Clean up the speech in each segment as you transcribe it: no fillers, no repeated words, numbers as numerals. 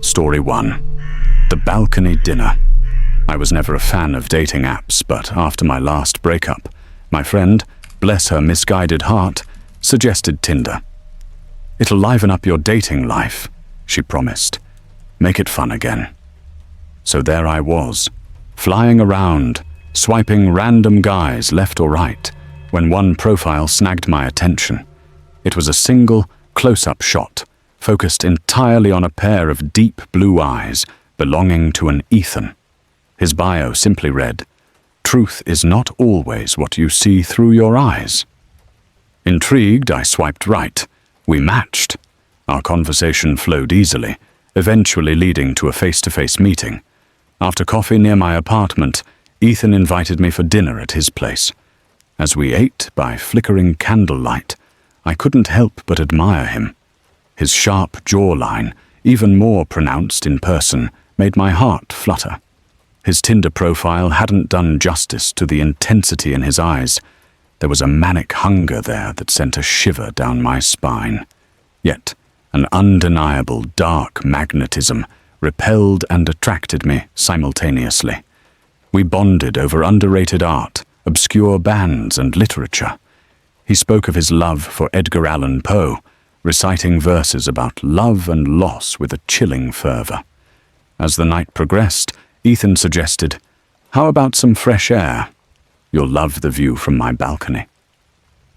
Story 1. The Balcony Dinner. I was never a fan of dating apps, but after my last breakup, my friend, bless her misguided heart, suggested Tinder. "It'll liven up your dating life," she promised. "Make it fun again." So there I was, flying around, swiping random guys left or right, when one profile snagged my attention. It was a single, close-up shot, focused entirely on a pair of deep blue eyes belonging to an Ethan. His bio simply read, "Truth is not always what you see through your eyes." Intrigued, I swiped right. We matched. Our conversation flowed easily, eventually leading to a face-to-face meeting. After coffee near my apartment, Ethan invited me for dinner at his place. As we ate by flickering candlelight, I couldn't help but admire him. His sharp jawline, even more pronounced in person, made my heart flutter. His Tinder profile hadn't done justice to the intensity in his eyes. There was a manic hunger there that sent a shiver down my spine. Yet, an undeniable dark magnetism repelled and attracted me simultaneously. We bonded over underrated art, obscure bands, and literature. He spoke of his love for Edgar Allan Poe, reciting verses about love and loss with a chilling fervor. As the night progressed, Ethan suggested, "How about some fresh air? You'll love the view from my balcony."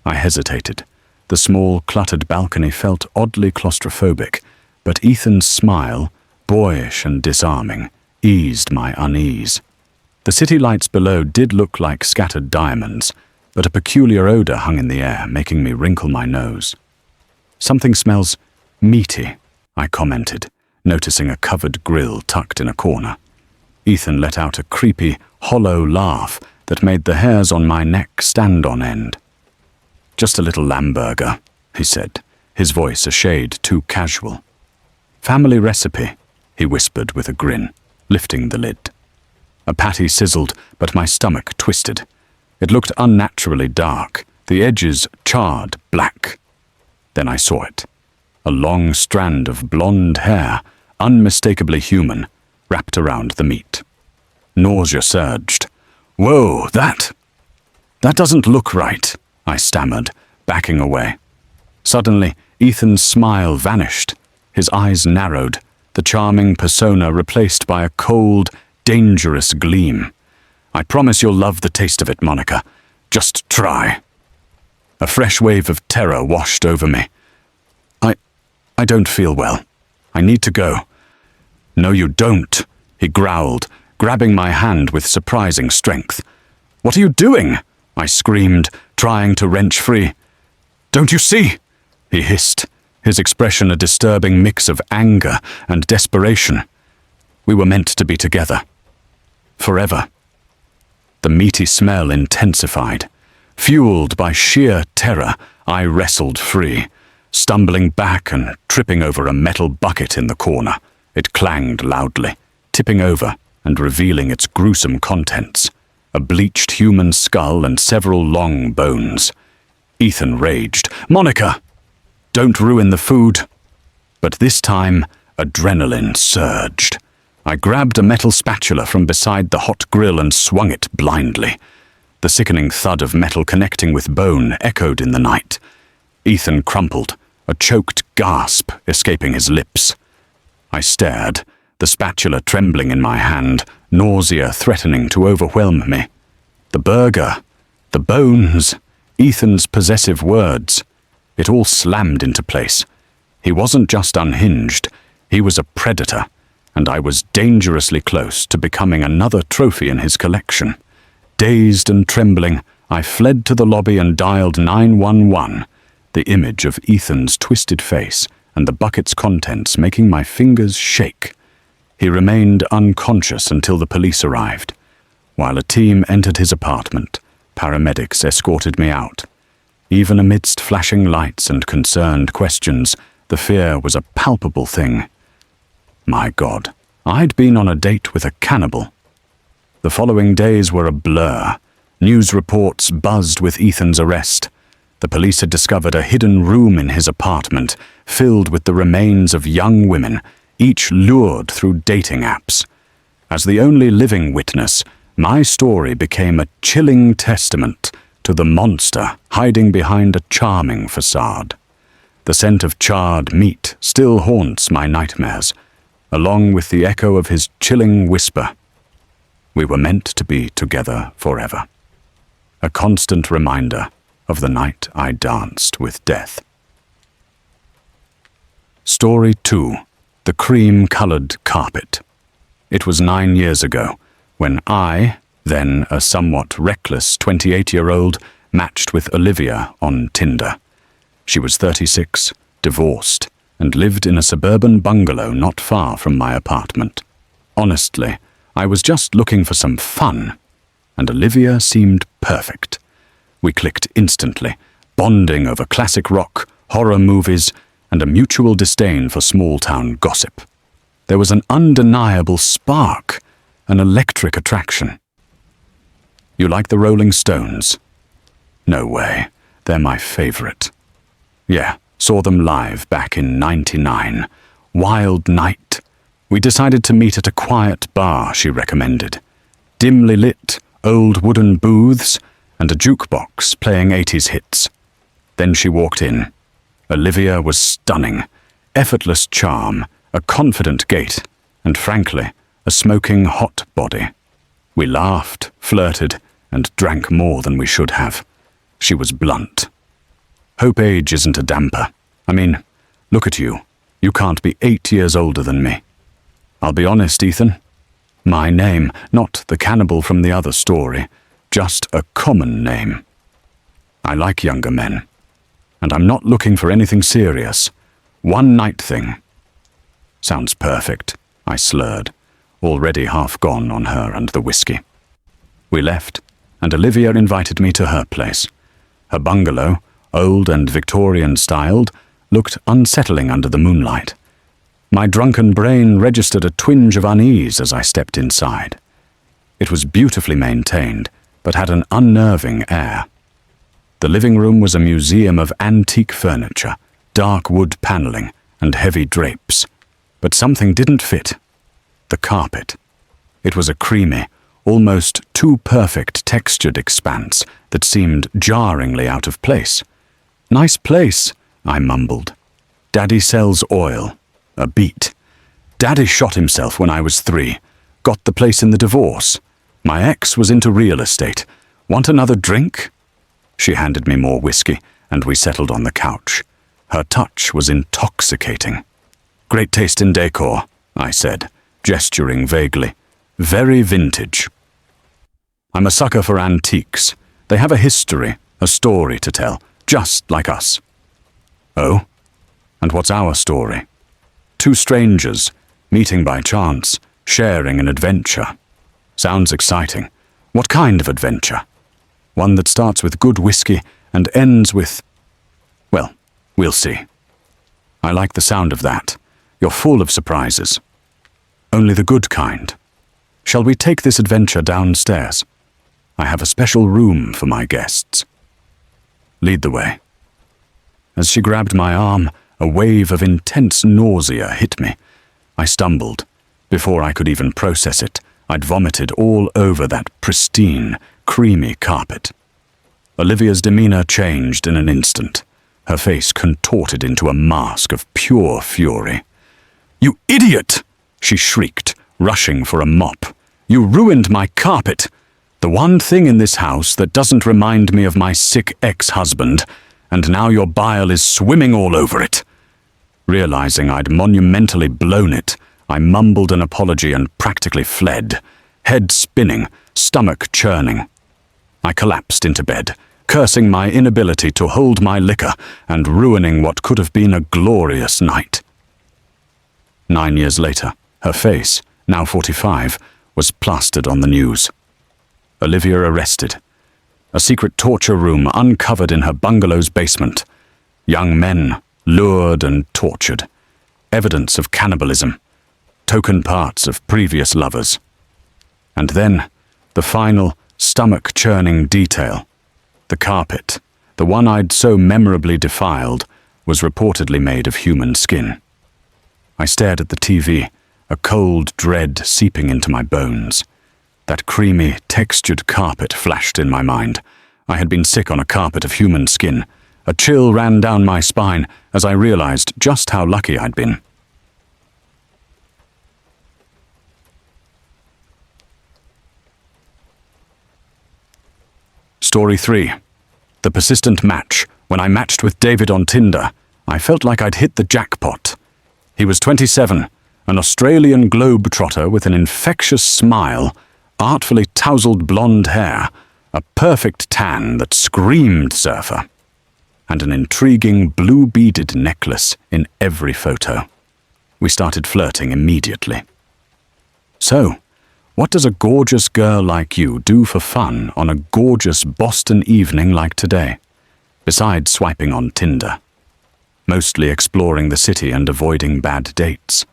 I hesitated. The small, cluttered balcony felt oddly claustrophobic, but Ethan's smile, boyish and disarming, eased my unease. The city lights below did look like scattered diamonds, but a peculiar odor hung in the air, making me wrinkle my nose. "Something smells meaty," I commented, noticing a covered grill tucked in a corner. Ethan let out a creepy, hollow laugh that made the hairs on my neck stand on end. "Just a little lamb burger," he said, his voice a shade too casual. "Family recipe," he whispered with a grin, lifting the lid. A patty sizzled, but my stomach twisted. It looked unnaturally dark, the edges charred black. Then I saw it. A long strand of blonde hair, unmistakably human, wrapped around the meat. Nausea surged. "Whoa, that doesn't look right," I stammered, backing away. Suddenly, Ethan's smile vanished. His eyes narrowed, the charming persona replaced by a cold, dangerous gleam. "I promise you'll love the taste of it, Monica. Just try." A fresh wave of terror washed over me. I don't feel well. I need to go." "No, you don't," he growled, grabbing my hand with surprising strength. "What are you doing?" I screamed, trying to wrench free. "Don't you see?" he hissed, his expression a disturbing mix of anger and desperation. We were meant to be together. Forever. The meaty smell intensified. Fueled by sheer terror, I wrestled free, stumbling back and tripping over a metal bucket in the corner. It clanged loudly, tipping over and revealing its gruesome contents. A bleached human skull and several long bones. Ethan raged, "Monica! Don't ruin the food!" But this time, adrenaline surged. I grabbed a metal spatula from beside the hot grill and swung it blindly. The sickening thud of metal connecting with bone echoed in the night. Ethan crumpled, a choked gasp escaping his lips. I stared, the spatula trembling in my hand, nausea threatening to overwhelm me. The burger, the bones, Ethan's possessive words. It all slammed into place. He wasn't just unhinged, he was a predator, and I was dangerously close to becoming another trophy in his collection. Dazed and trembling, I fled to the lobby and dialed 911, the image of Ethan's twisted face and the bucket's contents making my fingers shake. He remained unconscious until the police arrived. While a team entered his apartment, paramedics escorted me out. Even amidst flashing lights and concerned questions, the fear was a palpable thing. My God, I'd been on a date with a cannibal. The following days were a blur. News reports buzzed with Ethan's arrest. The police had discovered a hidden room in his apartment, filled with the remains of young women, each lured through dating apps. As the only living witness, my story became a chilling testament to the monster hiding behind a charming facade. The scent of charred meat still haunts my nightmares, along with the echo of his chilling whisper. We were meant to be together forever. A constant reminder of the night I danced with death. Story 2. The Cream-Colored Carpet. It was 9 years ago when I, then a somewhat reckless 28-year-old, matched with Olivia on Tinder. She was 36, divorced, and lived in a suburban bungalow not far from my apartment. Honestly, I was just looking for some fun, and Olivia seemed perfect. We clicked instantly, bonding over classic rock, horror movies, and a mutual disdain for small-town gossip. There was an undeniable spark, an electric attraction. You like the Rolling Stones? No way, they're my favorite. Yeah, saw them live back in '99. Wild night. We decided to meet at a quiet bar she recommended. Dimly lit, old wooden booths, and a jukebox playing 80s hits. Then she walked in. Olivia was stunning. Effortless charm, a confident gait, and frankly, a smoking hot body. We laughed, flirted, and drank more than we should have. She was blunt. Hope age isn't a damper. I mean, look at you. You can't be 8 years older than me. I'll be honest, Ethan. My name, not the cannibal from the other story, just a common name. I like younger men, and I'm not looking for anything serious. One night thing. Sounds perfect, I slurred, already half gone on her and the whiskey. We left, and Olivia invited me to her place. Her bungalow, old and Victorian-styled, looked unsettling under the moonlight. My drunken brain registered a twinge of unease as I stepped inside. It was beautifully maintained, but had an unnerving air. The living room was a museum of antique furniture, dark wood paneling, and heavy drapes. But something didn't fit. The carpet. It was a creamy, almost too perfect textured expanse that seemed jarringly out of place. Nice place, I mumbled. Daddy sells oil. A beat. Daddy shot himself when I was 3. Got the place in the divorce. My ex was into real estate. Want another drink? She handed me more whiskey, and we settled on the couch. Her touch was intoxicating. Great taste in decor, I said, gesturing vaguely. Very vintage. I'm a sucker for antiques. They have a history, a story to tell, just like us. Oh? And what's our story? 2 strangers, meeting by chance, sharing an adventure. Sounds exciting. What kind of adventure? One that starts with good whiskey and ends with... Well, we'll see. I like the sound of that. You're full of surprises. Only the good kind. Shall we take this adventure downstairs? I have a special room for my guests. Lead the way. As she grabbed my arm, a wave of intense nausea hit me. I stumbled. Before I could even process it, I'd vomited all over that pristine, creamy carpet. Olivia's demeanor changed in an instant. Her face contorted into a mask of pure fury. "You idiot!" she shrieked, rushing for a mop. "You ruined my carpet! The one thing in this house that doesn't remind me of my sick ex-husband, and now your bile is swimming all over it." Realizing I'd monumentally blown it, I mumbled an apology and practically fled, head spinning, stomach churning. I collapsed into bed, cursing my inability to hold my liquor and ruining what could have been a glorious night. 9 years later, her face, now 45, was plastered on the news. Olivia arrested. A secret torture room uncovered in her bungalow's basement. Young men lured and tortured. Evidence of cannibalism. Token parts of previous lovers. And then, the final, stomach-churning detail. The carpet, the one I'd so memorably defiled, was reportedly made of human skin. I stared at the TV, a cold dread seeping into my bones. That creamy, textured carpet flashed in my mind. I had been sick on a carpet of human skin. A chill ran down my spine as I realized just how lucky I'd been. Story 3. The persistent match. When I matched with David on Tinder, I felt like I'd hit the jackpot. He was 27, an Australian globetrotter with an infectious smile, artfully tousled blonde hair, a perfect tan that screamed surfer, and an intriguing blue-beaded necklace in every photo. We started flirting immediately. So, what does a gorgeous girl like you do for fun on a gorgeous Boston evening like today, besides swiping on Tinder? Mostly exploring the city and avoiding bad dates.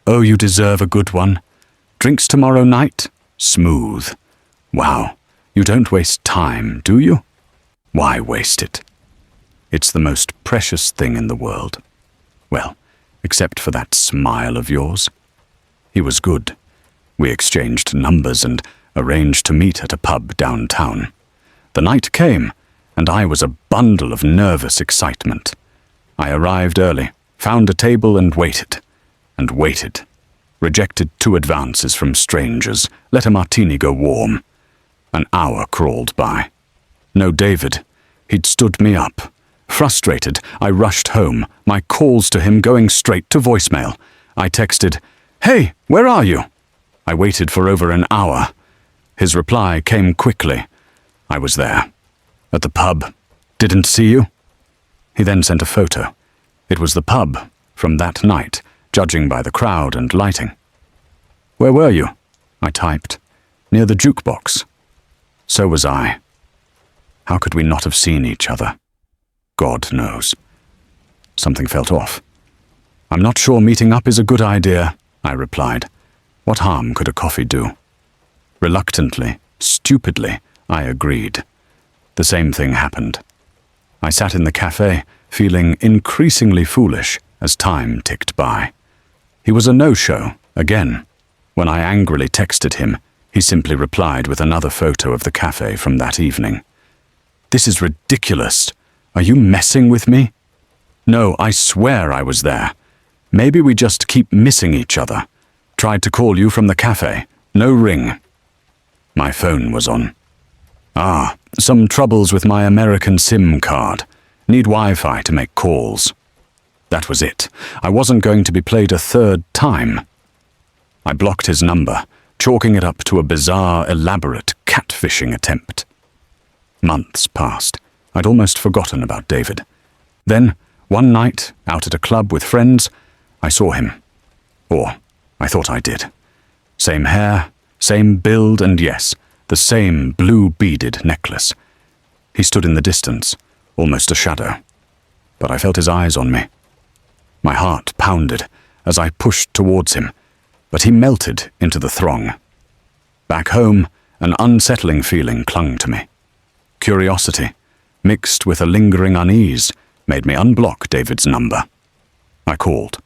Oh, you deserve a good one. Drinks tomorrow night? Smooth. Wow, you don't waste time, do you? Why waste it? It's the most precious thing in the world. Well, except for that smile of yours. He was good. We exchanged numbers and arranged to meet at a pub downtown. The night came, and I was a bundle of nervous excitement. I arrived early, found a table and waited. Rejected 2 advances from strangers, let a martini go warm. An hour crawled by. No David. He'd stood me up. Frustrated, I rushed home, my calls to him going straight to voicemail. I texted, "Hey, where are you?" I waited for over an hour. His reply came quickly. I was there. At the pub. Didn't see you? He then sent a photo. It was the pub, from that night, judging by the crowd and lighting. Where were you? I typed. Near the jukebox. So was I. How could we not have seen each other? God knows. Something felt off. I'm not sure meeting up is a good idea, I replied. What harm could a coffee do? Reluctantly, stupidly, I agreed. The same thing happened. I sat in the cafe, feeling increasingly foolish as time ticked by. He was a no-show, again. When I angrily texted him, he simply replied with another photo of the cafe from that evening. This is ridiculous. Are you messing with me? No, I swear I was there. Maybe we just keep missing each other. Tried to call you from the cafe. No ring. My phone was on. Some troubles with my American SIM card. Need Wi-Fi to make calls. That was it. I wasn't going to be played a third time. I blocked his number, chalking it up to a bizarre, elaborate catfishing attempt. Months passed. I'd almost forgotten about David. Then, one night, out at a club with friends, I saw him. Or, I thought I did. Same hair, same build, and yes, the same blue-beaded necklace. He stood in the distance, almost a shadow. But I felt his eyes on me. My heart pounded as I pushed towards him, but he melted into the throng. Back home, an unsettling feeling clung to me. Curiosity, mixed with a lingering unease, made me unblock David's number. I called.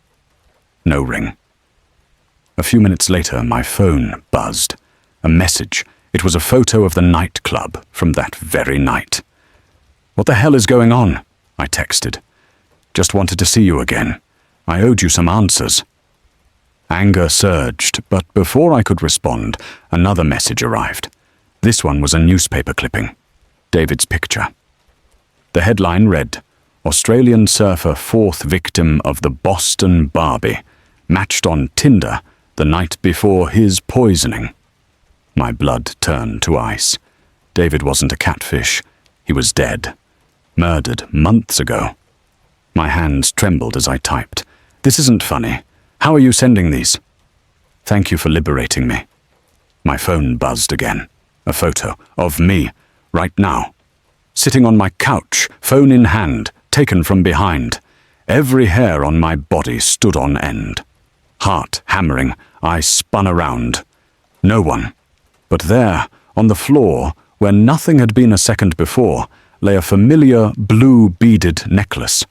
No ring. A few minutes later, my phone buzzed. A message. It was a photo of the nightclub from that very night. What the hell is going on? I texted. Just wanted to see you again. I owed you some answers. Anger surged, but before I could respond, another message arrived. This one was a newspaper clipping. David's picture. The headline read, Australian surfer 4th victim of the Boston Barbie, matched on Tinder the night before his poisoning. My blood turned to ice. David wasn't a catfish. He was dead. Murdered months ago. My hands trembled as I typed. This isn't funny. How are you sending these? Thank you for liberating me. My phone buzzed again. A photo of me, right now. Sitting on my couch, phone in hand, taken from behind. Every hair on my body stood on end. Heart hammering, I spun around. No one. But there, on the floor, where nothing had been a second before, lay a familiar blue beaded necklace.